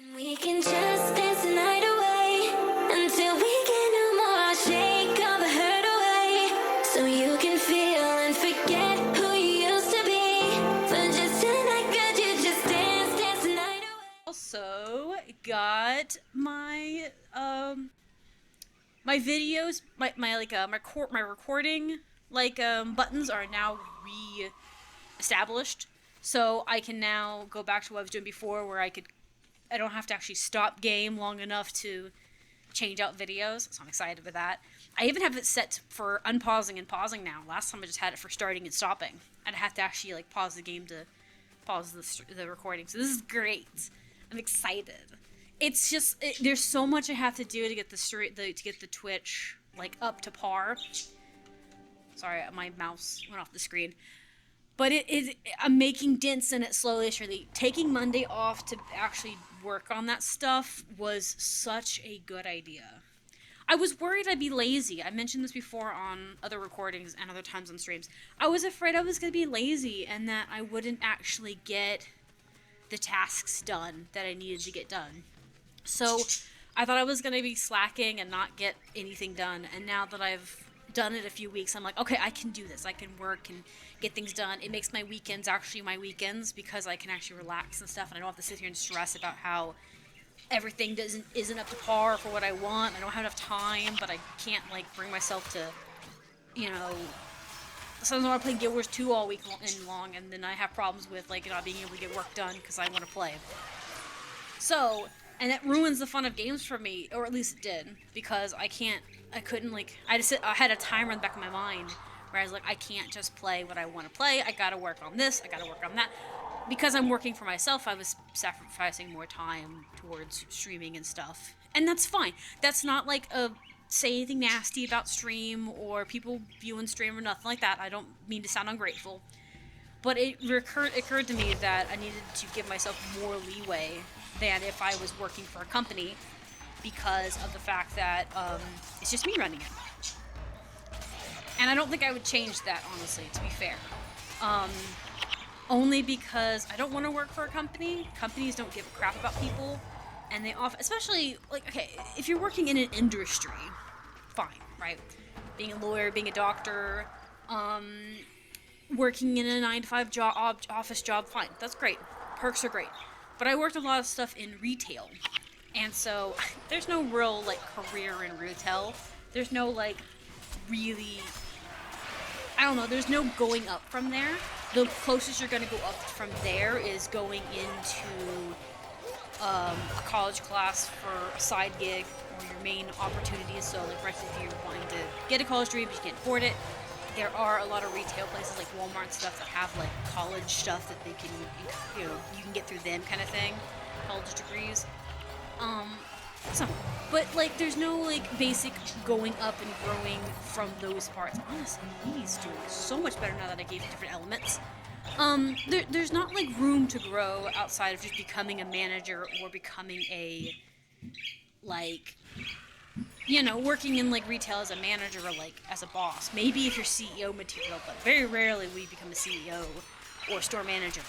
And we can just dance the night away until we get no more. Shake all the hurt away so you can feel and forget who you used to be. For just tonight, could you just dance the night away? Also got my my videos, my recording buttons are now re-established, so I can now go back to what I was doing before, where I don't have to actually stop game long enough to change out videos. So I'm excited with that. I even have it set for unpausing and pausing now. Last time I just had it for starting and stopping. I'd have to actually like pause the game to pause the recording. So this is great. I'm excited. It's just there's so much I have to do to get to get the Twitch like up to par. Sorry, my mouse went off the screen. But I'm making dents in it slowly and surely. Taking Monday off to actually work on that stuff was such a good idea. I was worried I'd be lazy. I mentioned this before on other recordings and other times on streams. I was afraid I was going to be lazy and that I wouldn't actually get the tasks done that I needed to get done. So I thought I was going to be slacking and not get anything done. And now that I've done it a few weeks, I'm like, okay, I can do this. I can work and get things done. It makes my weekends actually my weekends because I can actually relax and stuff, and I don't have to sit here and stress about how everything isn't up to par for what I want. I don't have enough time, but I can't like bring myself to, you know. Sometimes I want to play Guild Wars 2 all week long, and then I have problems with like not being able to get work done because I want to play. So, and that ruins the fun of games for me, or at least it did, because I had a timer in the back of my mind where I was like, I can't just play what I want to play. I gotta work on this. I gotta work on that. Because I'm working for myself, I was sacrificing more time towards streaming and stuff, and that's fine. That's not like say anything nasty about stream or people viewing stream or nothing like that. I don't mean to sound ungrateful, but it occurred to me that I needed to give myself more leeway than if I was working for a company, because of the fact that it's just me running it. And I don't think I would change that, honestly, to be fair. Only because I don't want to work for a company. Companies don't give a crap about people, and they often, especially, like, okay, if you're working in an industry, fine, right? Being a lawyer, being a doctor, working in a 9-to-5 job, office job, fine, that's great. Perks are great. But I worked a lot of stuff in retail, and so there's no real, like, career in retail. There's no, like, really, I don't know, there's no going up from there. The closest you're going to go up from there is going into a college class for a side gig or your main opportunities. So, like, for instance, if you're wanting to get a college degree but you can't afford it, there are a lot of retail places like Walmart and stuff that have like college stuff that they can, you can get through them kind of thing, college degrees. But like, there's no like basic going up and growing from those parts. Honestly, he's doing so much better now that I gave him different elements. There's not like room to grow outside of just becoming a manager or becoming a like, working in like retail as a manager or like as a boss. Maybe if you're CEO material, but very rarely will you become a CEO or store manager.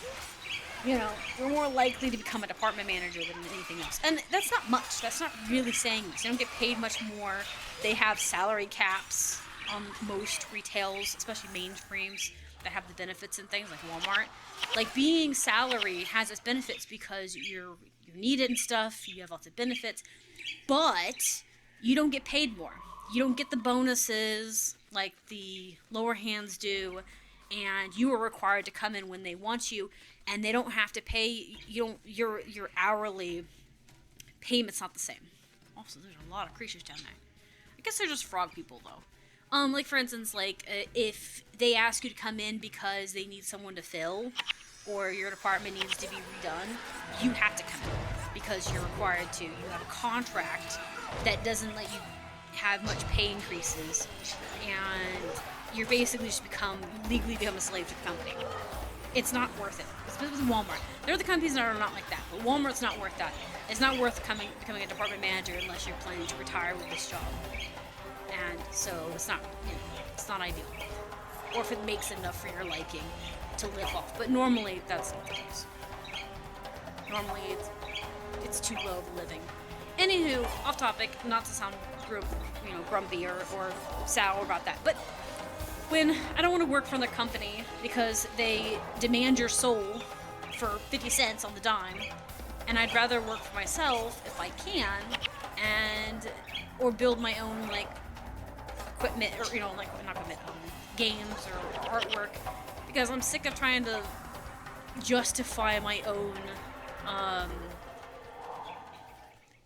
You're more likely to become a department manager than anything else. And that's not much. That's not really saying much. They don't get paid much more. They have salary caps on most retails, especially mainstreams that have the benefits and things like Walmart. Like, being salary has its benefits because you're needed and stuff. You have lots of benefits. But you don't get paid more. You don't get the bonuses like the lower hands do, and you are required to come in when they want you, and they don't have to pay you. Your hourly payment's not the same. Also, there's a lot of creatures down there. I guess they're just frog people though. Like, for instance, like if they ask you to come in because they need someone to fill, or your department needs to be redone, you have to come in because you're required to. You have a contract that doesn't let you have much pay increases, and you're basically just legally become a slave to the company. It's not worth it. Especially with Walmart. There are the companies that are not like that, but Walmart's not worth that. It's not worth becoming a department manager unless you're planning to retire with this job. And so it's not ideal. Or if it makes enough for your liking to live off. But normally that's not the case. Normally it's too low of a living. Anywho, off topic, not to sound grumpy or sour about that, but when I don't want to work for the company because they demand your soul for 50 cents on the dime, and I'd rather work for myself if I can, or build my own like equipment, or not equipment, games or artwork, because I'm sick of trying to justify my own.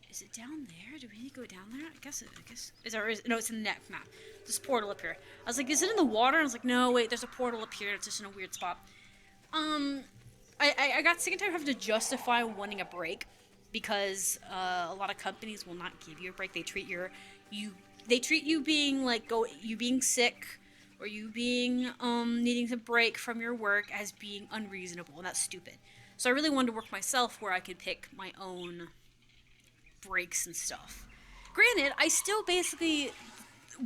Is it down there? Do we need to go down there? I guess. No, it's in the next map. This portal up here. I was like, is it in the water? And I was like, no, wait, there's a portal up here. It's just in a weird spot. I got sick and tired of having to justify wanting a break, because a lot of companies will not give you a break. They treat you being you being sick, or you being needing to break from your work as being unreasonable, and that's stupid. So I really wanted to work myself, where I could pick my own breaks and stuff. Granted, I still basically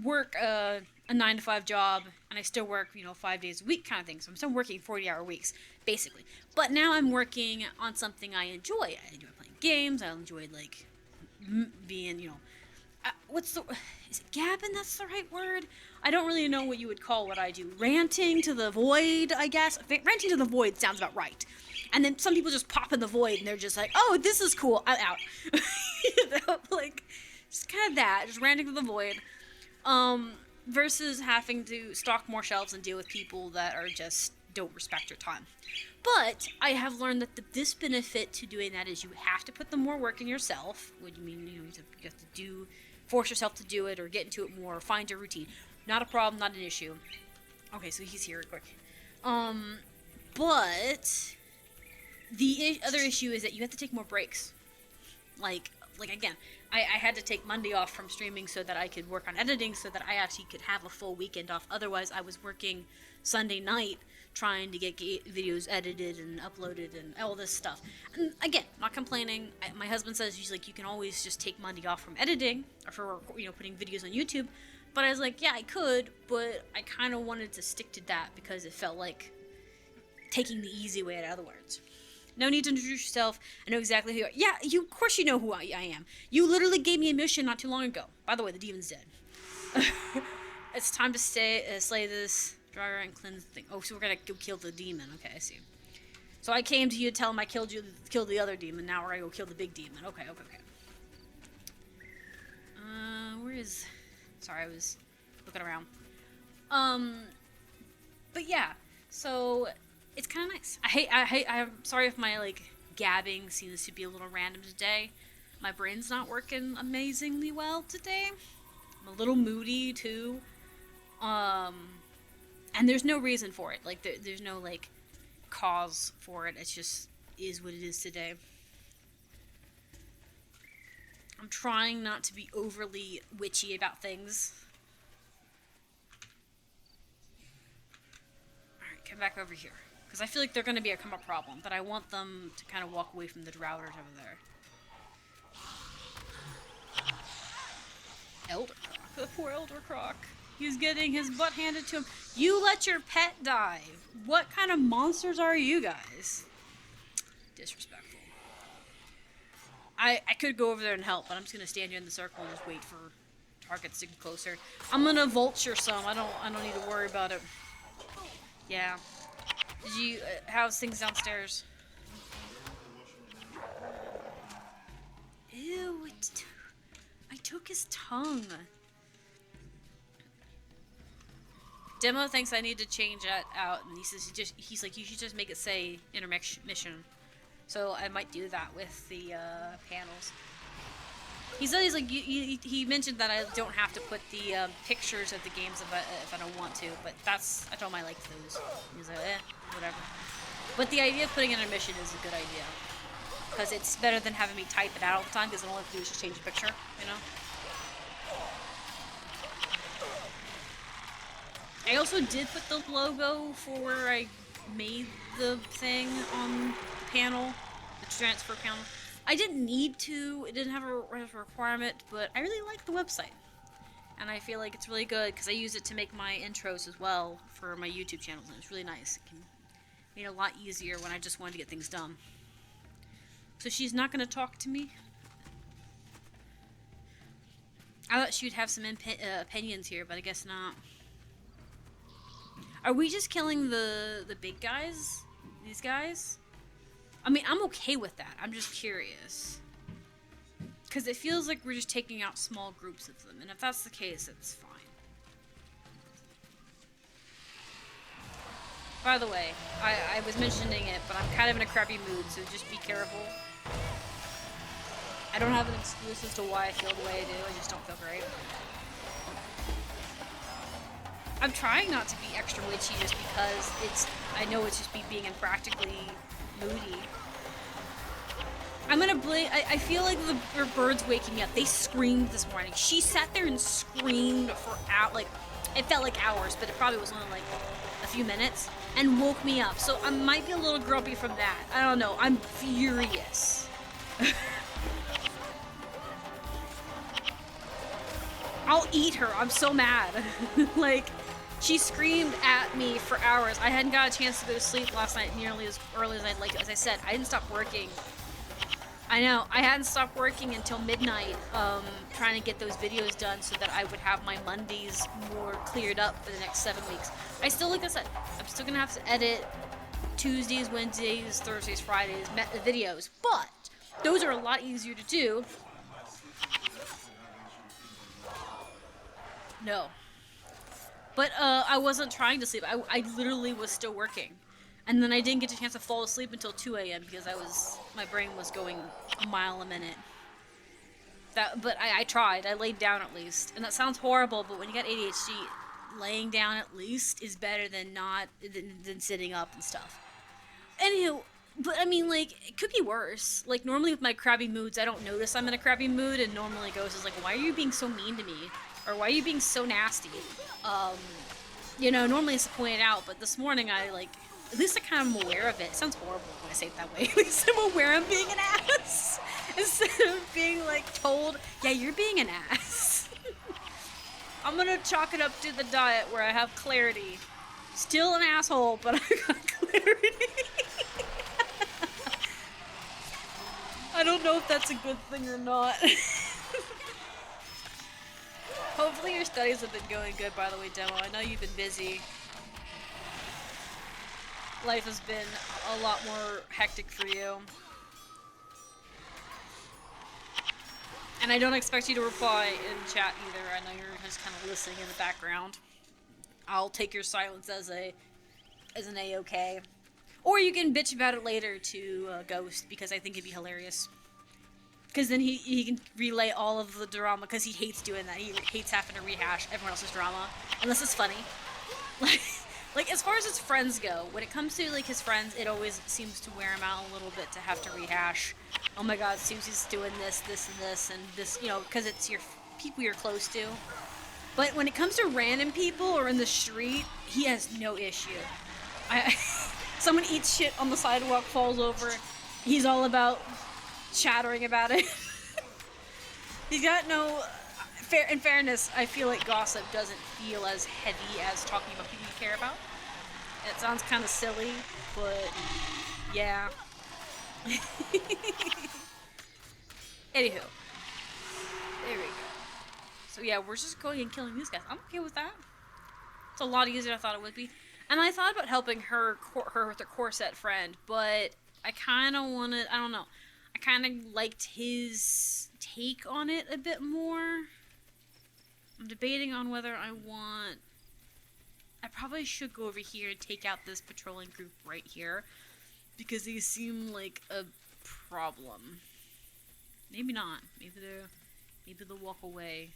work a 9-to-5 job, and I still work 5 days a week kind of thing. So I'm still working 40-hour weeks basically. But now I'm working on something I enjoy. I enjoy playing games. I enjoy being is it gabbing? That's the right word? I don't really know what you would call what I do. Ranting to the void, I guess. Ranting to the void sounds about right. And then some people just pop in the void and they're just like, oh, this is cool, I'm out. Just kind of that, just ranting to the void. Versus having to stock more shelves and deal with people that are just don't respect your time. But I have learned that the disbenefit to doing that is you have to put the more work in yourself. What do you mean? You have to force yourself to do it, or get into it more, or find your routine. Not a problem, not an issue. Okay, so he's here quick. But the other issue is that you have to take more breaks. Again, I had to take Monday off from streaming so that I could work on editing, so that I actually could have a full weekend off. Otherwise, I was working Sunday night trying to get videos edited and uploaded and all this stuff. And again, not complaining. My husband says, he's like, you can always just take Monday off from editing, or for putting videos on YouTube. But I was like, yeah, I could, but I kind of wanted to stick to that because it felt like taking the easy way, in other words. No need to introduce yourself. I know exactly who you are. Yeah, of course you know who I am. You literally gave me a mission not too long ago. By the way, the demon's dead. It's time to slay this driver and cleanse the thing. Oh, so we're gonna go kill the demon. Okay, I see. So I came to you to tell him I killed the other demon. Now we're gonna go kill the big demon. Okay. Where is... Sorry, I was looking around. But yeah, so... It's kind of nice. I'm sorry if my, gabbing seems to be a little random today. My brain's not working amazingly well today. I'm a little moody, too. And there's no reason for it. There's no, cause for it. It just is what it is today. I'm trying not to be overly witchy about things. Alright, come back over here. Because I feel like they're going to become a problem, but I want them to kind of walk away from the drowners over there. Elder Croc. The poor Elder Croc. He's getting his butt handed to him. You let your pet die. What kind of monsters are you guys? Disrespectful. I could go over there and help, but I'm just going to stand here in the circle and just wait for targets to get closer. I'm going to vulture some. I don't need to worry about it. Yeah. Did you, how's things downstairs? Ew, I took his tongue. Demo thinks I need to change that out, and he says he's like, you should just make it say intermission. So I might do that with the panels. He mentioned that I don't have to put the pictures of the games if I don't want to, but I told him I like those. He's like, whatever. But the idea of putting an intermission is a good idea, because it's better than having me type it out all the time, because all I have to do is just change the picture, I also did put the logo for where I made the thing on the panel, the transfer panel. I didn't need to, it didn't have a requirement, but I really like the website. And I feel like it's really good, because I use it to make my intros as well for my YouTube channels, and it's really nice. It can make it a lot easier when I just wanted to get things done. So she's not going to talk to me? I thought she'd have some opinions here, but I guess not. Are we just killing the big guys? These guys? I mean, I'm okay with that. I'm just curious. Because it feels like we're just taking out small groups of them. And if that's the case, it's fine. By the way, I was mentioning it, but I'm kind of in a crappy mood, so just be careful. I don't have an excuse as to why I feel the way I do. I just don't feel great. I'm trying not to be extra witchy just because I know it's just me being impractically moody. I'm gonna blame, I feel like the birds waking me up. They screamed this morning. She sat there and screamed for like, it felt like hours, but it probably was only like a few minutes, and woke me up. So I might be a little grumpy from that. I don't know. I'm furious. I'll eat her. I'm so mad. Like, she screamed at me for hours. I hadn't got a chance to go to sleep last night nearly as early as I'd like. As I said, I didn't stop working. I know. I hadn't stopped working until midnight, trying to get those videos done so that I would have my Mondays more cleared up for the next 7 weeks. I still, like I said, I'm still going to have to edit Tuesdays, Wednesdays, Thursdays, Fridays videos, but those are a lot easier to do. No. But I wasn't trying to sleep. I literally was still working. And then I didn't get a chance to fall asleep until 2 a.m. because my brain was going a mile a minute. But I tried. I laid down at least. And that sounds horrible, but when you got ADHD, laying down at least is better than than sitting up and stuff. Anywho, but I mean, like, it could be worse. Like, normally with my crabby moods, I don't notice I'm in a crabby mood, and normally Ghost is like, why are you being so mean to me? Or why are you being so nasty? You know, normally it's pointed out, but this morning at least I kind of am aware of it. It sounds horrible when I say it that way. At least I'm aware I'm being an ass. Instead of being, like, told, yeah, you're being an ass. I'm gonna chalk it up to the diet where I have clarity. Still an asshole, but I got clarity. I don't know if that's a good thing or not. Hopefully your studies have been going good, by the way, Demo. I know you've been busy. Life has been a lot more hectic for you. And I don't expect you to reply in chat either. I know you're just kind of listening in the background. I'll take your silence as an A-okay. Or you can bitch about it later to Ghost, because I think it'd be hilarious. Because then he can relay all of the drama, because he hates doing that. He hates having to rehash everyone else's drama, unless it's funny. Like, as far as his friends go, when it comes to, like, his friends, it always seems to wear him out a little bit to have to rehash. Oh my god, Susie's doing this, this, and this, you know, because it's your people you're close to. But when it comes to random people or in the street, he has no issue. Someone eats shit on the sidewalk, falls over, he's all about chattering about it. He's got no... In fairness, I feel like gossip doesn't feel as heavy as talking about people you care about. It sounds kind of silly, but yeah. Anywho. There we go. So yeah, we're just going and killing these guys. I'm okay with that. It's a lot easier than I thought it would be. And I thought about helping her with her corset friend, but I kind of wanted... I don't know. I kind of liked his take on it a bit more. I'm debating on whether I probably should go over here and take out this patrolling group right here, because these seem like a problem. Maybe not. Maybe they'll walk away.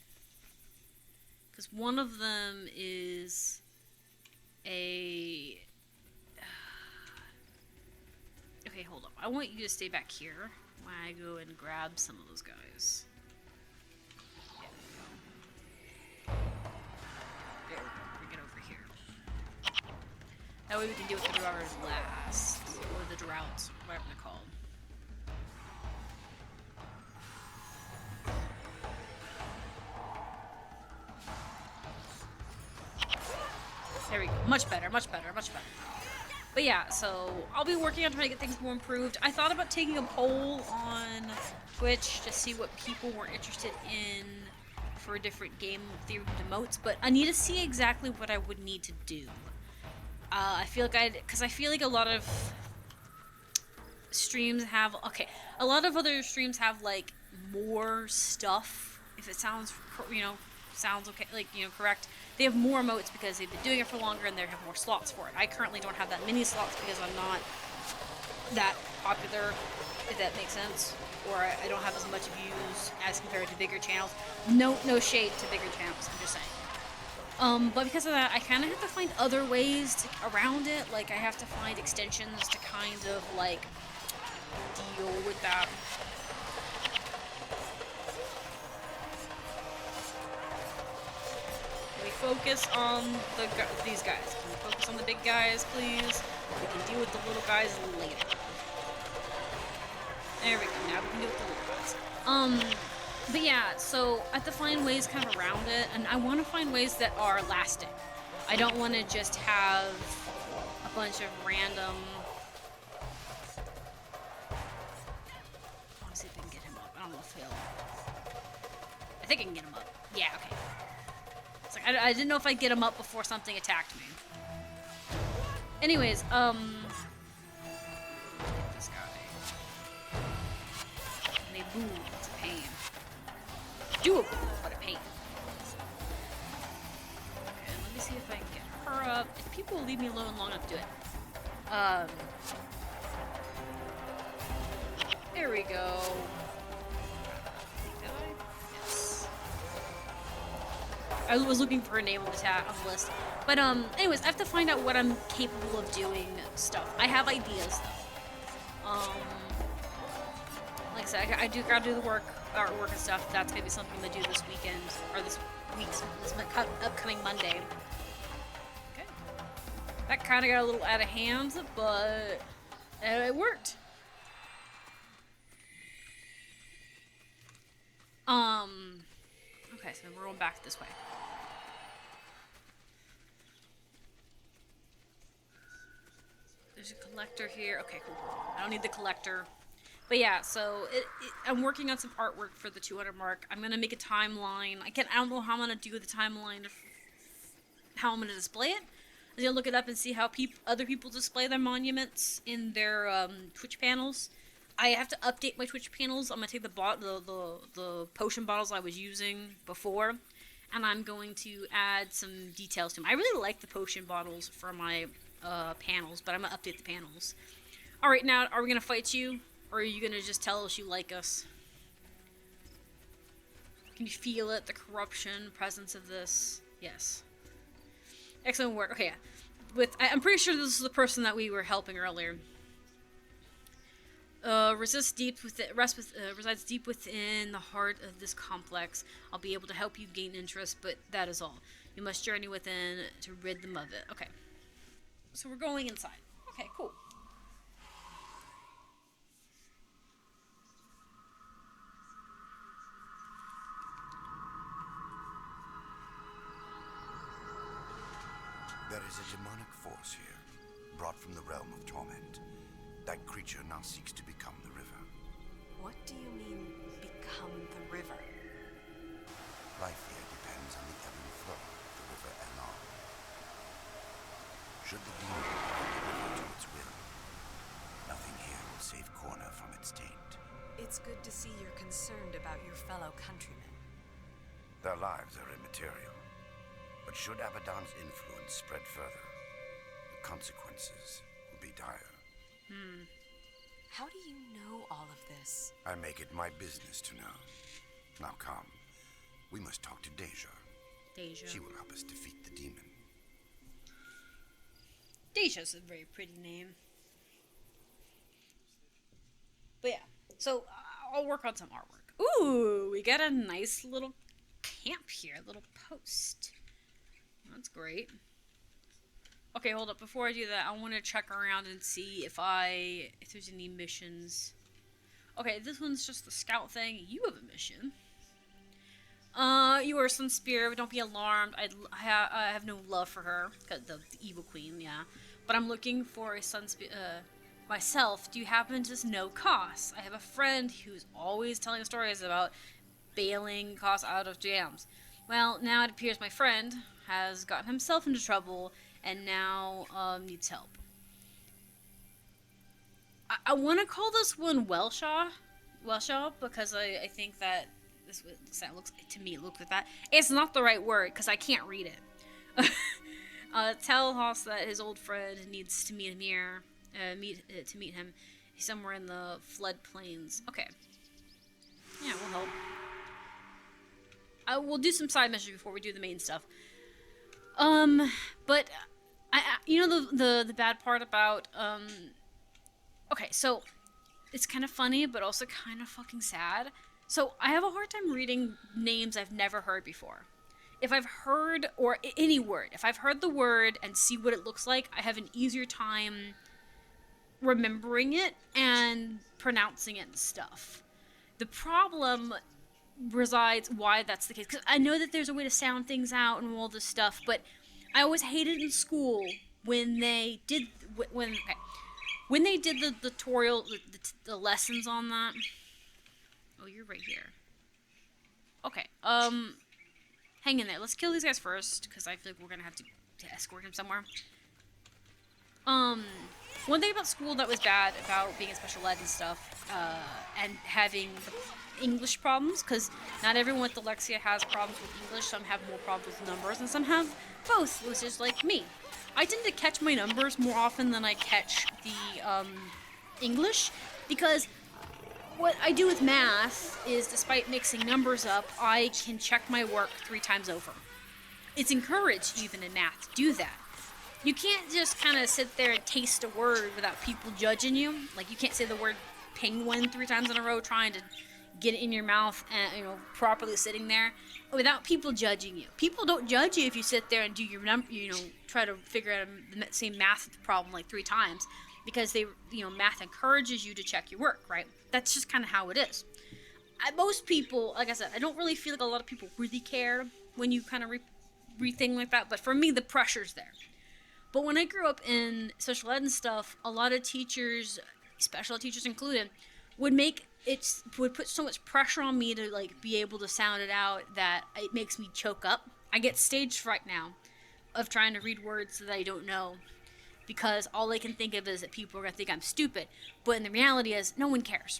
Because one of them is a... Okay, hold up. I want you to stay back here while I go and grab some of those guys. That way we can deal with the droughts last. Or the droughts, whatever they're called. There we go. Much better, much better, much better. But yeah, so I'll be working on trying to get things more improved. I thought about taking a poll on Twitch to see what people were interested in for a different game themed emotes, but I need to see exactly what I would need to do. I feel like because I feel like a lot of streams have, okay, a lot of other streams have like more stuff. If it sounds, sounds okay, like, correct. They have more emotes because they've been doing it for longer and they have more slots for it. I currently don't have that many slots because I'm not that popular, if that makes sense, or I don't have as much views as compared to bigger channels. No shade to bigger channels, I'm just saying. But because of that, I kind of have to find other ways around it. Like, I have to find extensions to kind of, like, deal with that. Can we focus on these guys? Can we focus on the big guys, please? We can deal with the little guys later. There we go. Now we can deal with the little guys. But yeah, so I have to find ways kind of around it, and I want to find ways that are lasting. I don't want to just have a bunch of random... I want to see if I can get him up. I don't know if he'll... I think I can get him up. Yeah, okay. It's like, I didn't know if I'd get him up before something attacked me. Anyways, this guy. And they move. It's a pain. Doable, but a pain. Okay, let me see if I can get her up. If people will leave me alone long enough to do it. There we go. Did I? Yes. I was looking for a name on the list. But, anyways, I have to find out what I'm capable of doing stuff. I have ideas, though. Like I said, I do gotta do the artwork and stuff. That's gonna be something I'm gonna do this weekend, or this upcoming Monday. Okay. That kind of got a little out of hand, but it worked. Okay, so we're going back this way. There's a collector here. Okay, cool. I don't need the collector. But yeah, so I'm working on some artwork for the 200 mark. I'm gonna make a timeline. I don't know how I'm gonna do the timeline, how I'm gonna display it. I'm gonna look it up and see how other people display their monuments in their Twitch panels. I have to update my Twitch panels. I'm gonna take the potion bottles I was using before, and I'm going to add some details to them. I really like the potion bottles for my panels, but I'm gonna update the panels. All right, now are we gonna fight you? Or are you gonna just tell us you like us? Can you feel it? The corruption, presence of this? Yes. Excellent work. Okay, yeah. I'm pretty sure this is the person that we were helping earlier. Resides deep within the heart of this complex. I'll be able to help you gain interest, but that is all. You must journey within to rid them of it. Okay. So we're going inside. Okay, cool. There is a demonic force here, brought from the realm of torment. That creature now seeks to become the river. What do you mean, become the river? Life here depends on the ebb and flow of the river Enon. Should the demon become the river to its will, nothing here will save Corner from its taint. It's good to see you're concerned about your fellow countrymen. Their lives are immaterial. But should Abaddon's influence spread further, the consequences will be dire. How do you know all of this? I make it my business to know. Now come. We must talk to Deja. Deja. She will help us defeat the demon. Deja's a very pretty name. But yeah, so I'll work on some artwork. Ooh, we got a nice little camp here, a little post. That's great. Okay, hold up. Before I do that, I want to check around and see if there's any missions. Okay, this one's just the scout thing. You have a mission. You are some spear, but don't be alarmed. I have no love for her, the evil queen, yeah. But I'm looking for a sun spear. Myself, do you happen to know Koss? I have a friend who's always telling stories about bailing cause out of jams. Well, now it appears my friend has gotten himself into trouble and now needs help. I want to call this one Welshaw, because I think that that looks to me it looks like that. It's not the right word because I can't read it. Tell Haas that his old friend needs to meet him here. Meet him. He's somewhere in the floodplains. Okay. Yeah, we'll help. We'll do some side missions before we do the main stuff. But you know the bad part about okay, so it's kind of funny, but also kind of fucking sad. So I have a hard time reading names I've never heard before. If I've heard, or any word, if I've heard the word and see what it looks like, I have an easier time remembering it and pronouncing it and stuff. The problem resides why that's the case, because I know that there's a way to sound things out and all this stuff, but I always hated in school when they did when they did the tutorial, the lessons on that. Oh, you're right here. Okay, hang in there. Let's kill these guys first, because I feel like we're gonna have to escort him somewhere. One thing about school that was bad about being in special ed and stuff, and having English problems, because not everyone with dyslexia has problems with English. Some have more problems with numbers, and some have both, which is like me. I tend to catch my numbers more often than I catch the English, because what I do with math is, despite mixing numbers up, I can check my work 3 times over. It's encouraged, even in math, to do that. You can't just kind of sit there and taste a word without people judging you. Like, you can't say the word penguin 3 times in a row trying to get it in your mouth and, you know, properly sitting there without people judging you. People don't judge you if you sit there and do your try to figure out the same math problem like 3 times, because they, math encourages you to check your work, right? That's just kind of how it is. Most people, like I said, I don't really feel like a lot of people really care when you kind of rethink like that, but for me, the pressure's there. But when I grew up in special ed and stuff, a lot of teachers, special ed teachers included, would put so much pressure on me to like be able to sound it out that it makes me choke up. I get stage fright now of trying to read words that I don't know, because all I can think of is that people are gonna think I'm stupid. But in the reality is, no one cares.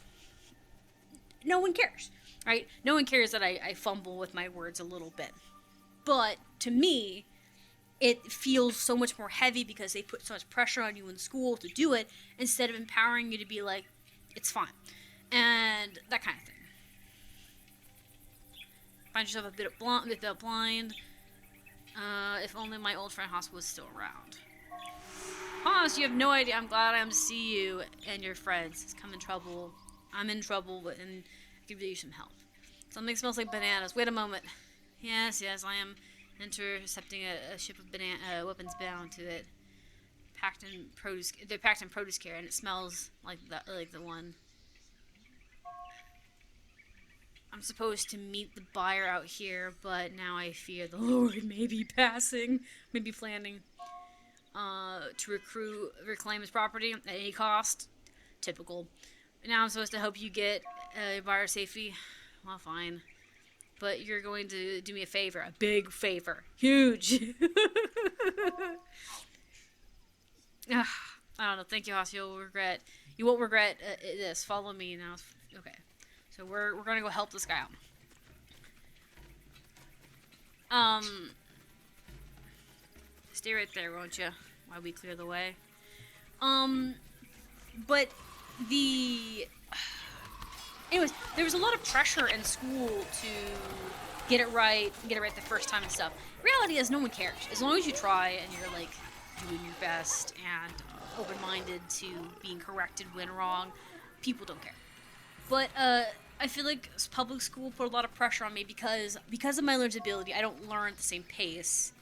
No one cares, right? No one cares that I fumble with my words a little bit. But to me, it feels so much more heavy because they put so much pressure on you in school to do it, instead of empowering you to be like, it's fine. And that kind of thing. Find yourself a bit blind. If only my old friend Haas was still around. Haas, you have no idea. I'm glad I'm to see you and your friends. It's come in trouble. I'm in trouble, and I could use some help. Something smells like bananas. Wait a moment. Yes, I am intercepting a ship of weapons bound to it. They're packed in produce care, and it smells like the one. I'm supposed to meet the buyer out here, but now I fear the Lord may be planning to reclaim his property at any cost. Typical. Now I'm supposed to help you get a buyer safely. Well, fine. But you're going to do me a favor. A big favor. Huge. I don't know. Thank you, Haas. You won't regret this. Follow me now. Okay. So we're going to go help this guy out. Stay right there, won't you? While we clear the way. But anyways, there was a lot of pressure in school to get it right the first time and stuff. Reality is, no one cares. As long as you try and you're like doing your best and open-minded to being corrected when wrong, people don't care. But I feel like public school put a lot of pressure on me because of my learner's ability. I don't learn at the same pace.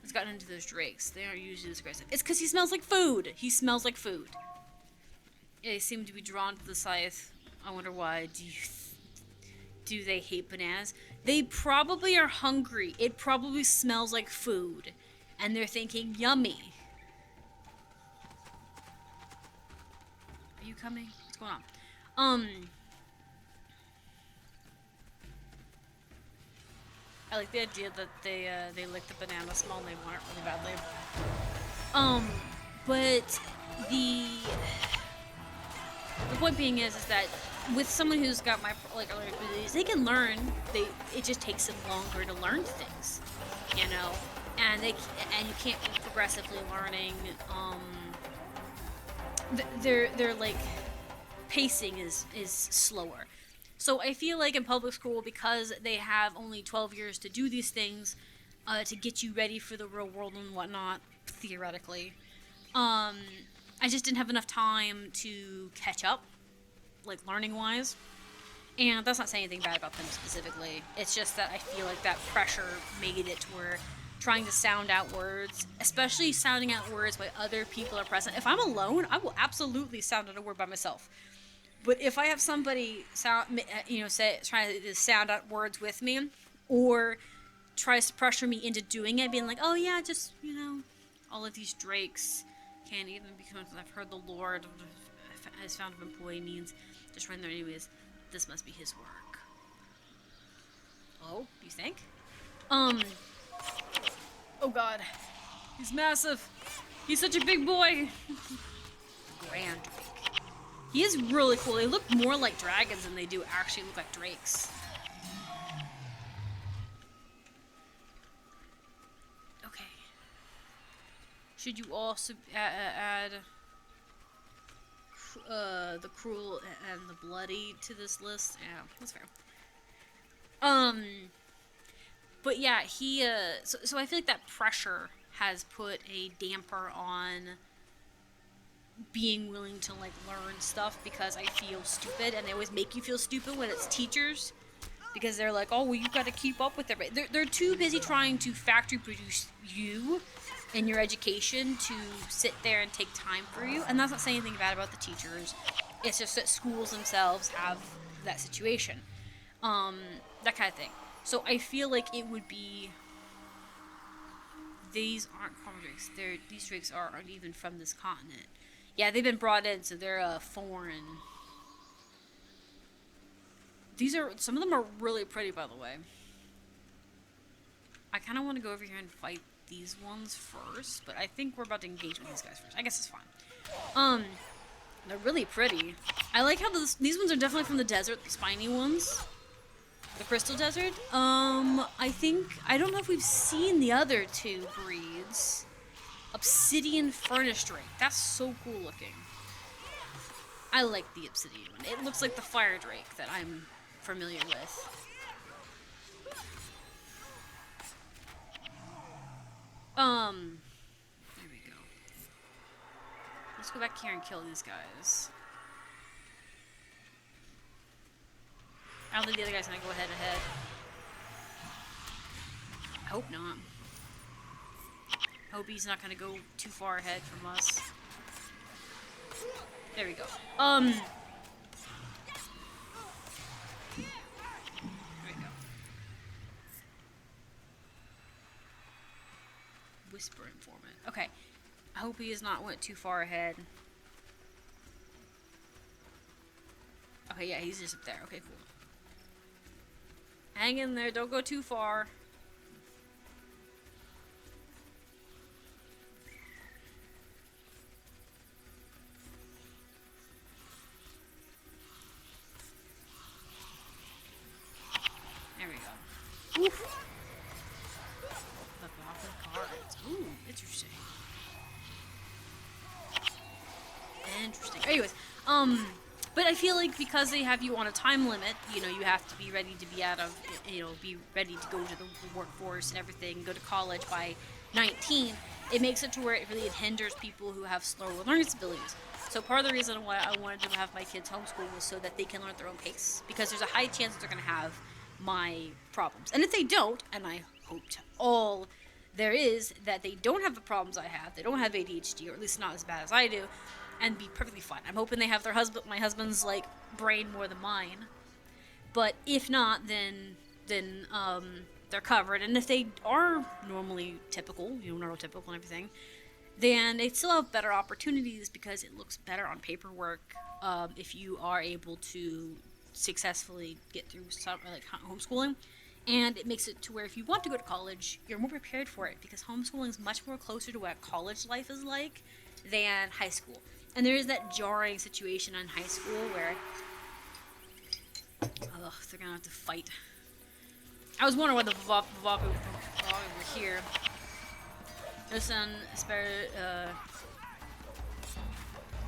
It's gotten into those drakes. They aren't usually this aggressive. It's because he smells like food. He smells like food. Yeah, they seem to be drawn to the scythe. I wonder why. Do they hate bananas? They probably are hungry. It probably smells like food. And they're thinking, yummy. Are you coming? What's going on? I like the idea that they lick the banana small and they want it really badly. But the point being is that with someone who's got my like earlier abilities, they can learn. It just takes them longer to learn things, you know, and you can't be progressively learning. Their like pacing is slower. So I feel like in public school, because they have only 12 years to do these things, to get you ready for the real world and whatnot, theoretically, I just didn't have enough time to catch up, like learning wise. And that's not saying anything bad about them specifically. It's just that I feel like that pressure made it to where trying to sound out words, especially sounding out words while other people are present. If I'm alone, I will absolutely sound out a word by myself. But if I have somebody trying to sound out words with me, or tries to pressure me into doing it, being like, oh yeah, just, all of these drakes can't even because I've heard the Lord has found an employee means just run there anyways. This must be his work. Oh, you think? Oh god. He's massive. He's such a big boy. Grand Drake. He is really cool. They look more like dragons than they do actually look like drakes. Okay. Should you also add the cruel and the bloody to this list? Yeah, that's fair. But yeah, he so I feel like that pressure has put a damper on being willing to like learn stuff, because I feel stupid, and they always make you feel stupid when it's teachers, because they're like, oh well, you've got to keep up with everybody. They're too busy trying to factory produce you and your education to sit there and take time for you. And that's not saying anything bad about the teachers, it's just that schools themselves have that situation, that kind of thing. So I feel like it would be, these aren't common drakes. These drakes aren't even from this continent. Yeah, they've been brought in, so they're foreign. Some of them are really pretty, by the way. I kind of want to go over here and fight these ones first, but I think we're about to engage with these guys first. I guess it's fine. They're really pretty. I like how these ones are definitely from the desert, the spiny ones. The crystal desert. I don't know if we've seen the other two breeds. Obsidian furnace drake. That's so cool looking. I like the obsidian one. It looks like the fire drake that I'm familiar with. There we go. Let's go back here and kill these guys. I don't think the other guy's gonna go ahead. I hope not. I hope he's not gonna go too far ahead from us. There we go. There we go. Whisper informant. Okay. I hope he has not went too far ahead. Okay, yeah, he's just up there. Okay, cool. Hang in there, don't go too far. There we go. Oof. The Goblin cards. Ooh, interesting. Interesting. Anyways, but I feel like because they have you on a time limit, you have to be ready to be be ready to go to the workforce and everything, go to college by 19, it makes it to where it really hinders people who have slower learning abilities. So part of the reason why I wanted to have my kids homeschool was so that they can learn at their own pace, because there's a high chance that they're going to have my problems. And if they don't, and I hope to all there is that they don't have the problems I have, they don't have ADHD, or at least not as bad as I do, and be perfectly fine. I'm hoping they have my husband's like brain more than mine. But if not, then they're covered. And if they are normally typical, neurotypical and everything, then they still have better opportunities, because it looks better on paperwork if you are able to successfully get through some like homeschooling. And it makes it to where if you want to go to college, you're more prepared for it because homeschooling is much more closer to what college life is like than high school. And there is that jarring situation in high school where, they're gonna have to fight. I was wondering why the Vavapu were here. Listen,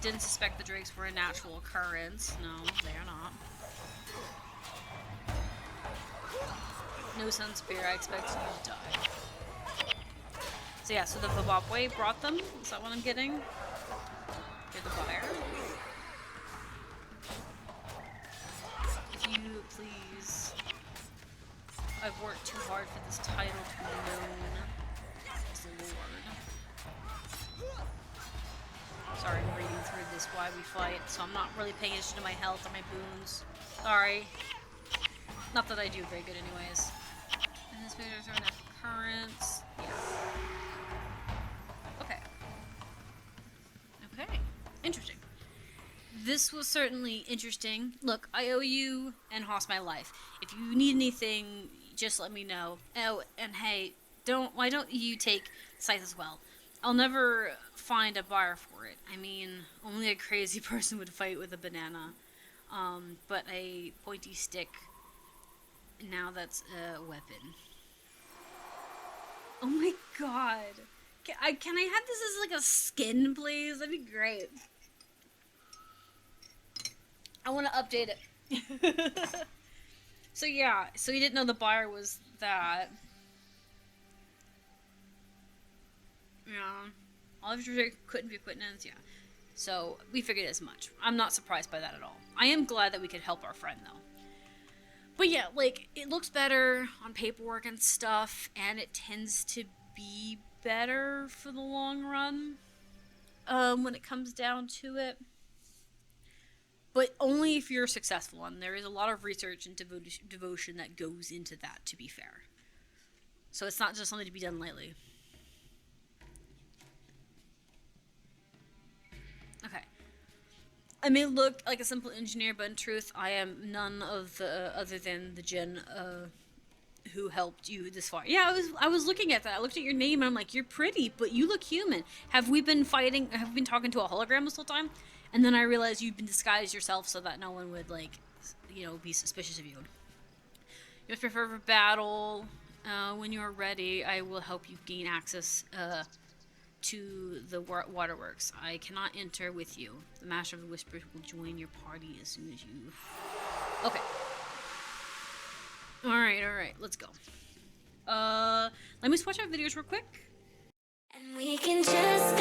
didn't suspect the drakes were a natural occurrence. No, they are not. No sun spear, I expect you to die. So yeah, so the Vavapwe brought them. Is that what I'm getting? You're the buyer. If you please. I've worked too hard for this title to be known as the Lord. Sorry, I'm reading through this while we fight, so I'm not really paying attention to my health or my boons. Sorry. Not that I do very good anyways. And this picture's throwing enough currents. Yeah. Okay. Okay. Interesting. This was certainly interesting. Look, I owe you and Hoss my life. If you need anything, just let me know. Oh, and hey, why don't you take Scythe as well? I'll never find a buyer for it. I mean, only a crazy person would fight with a banana. But a pointy stick, now that's a weapon. Oh my god. Can I have this as like a skin, please? That'd be great. I want to update it. So yeah, so you didn't know the buyer was that. Yeah. All of your couldn't be equipments, yeah. So we figured as much. I'm not surprised by that at all. I am glad that we could help our friend though. But yeah, like, it looks better on paperwork and stuff, and it tends to be better for the long run, when it comes down to it. But only if you're successful, and there is a lot of research and devotion that goes into that, to be fair. So it's not just something to be done lightly. Okay. I may look like a simple engineer, but in truth, I am none of the other than the Jinn who helped you this far. Yeah, I was looking at that. I looked at your name and I'm like, you're pretty, but you look human. Have we been fighting? Have we been talking to a hologram this whole time? And then I realized you've been disguised yourself so that no one would, like, you know, be suspicious of you. You must prefer for battle. When you are ready, I will help you gain access to the waterworks. I cannot enter with you. The Master of the Whispers will join your party as soon as you... Okay. Alright, let's go. Let me swatch our videos real quick. And we can just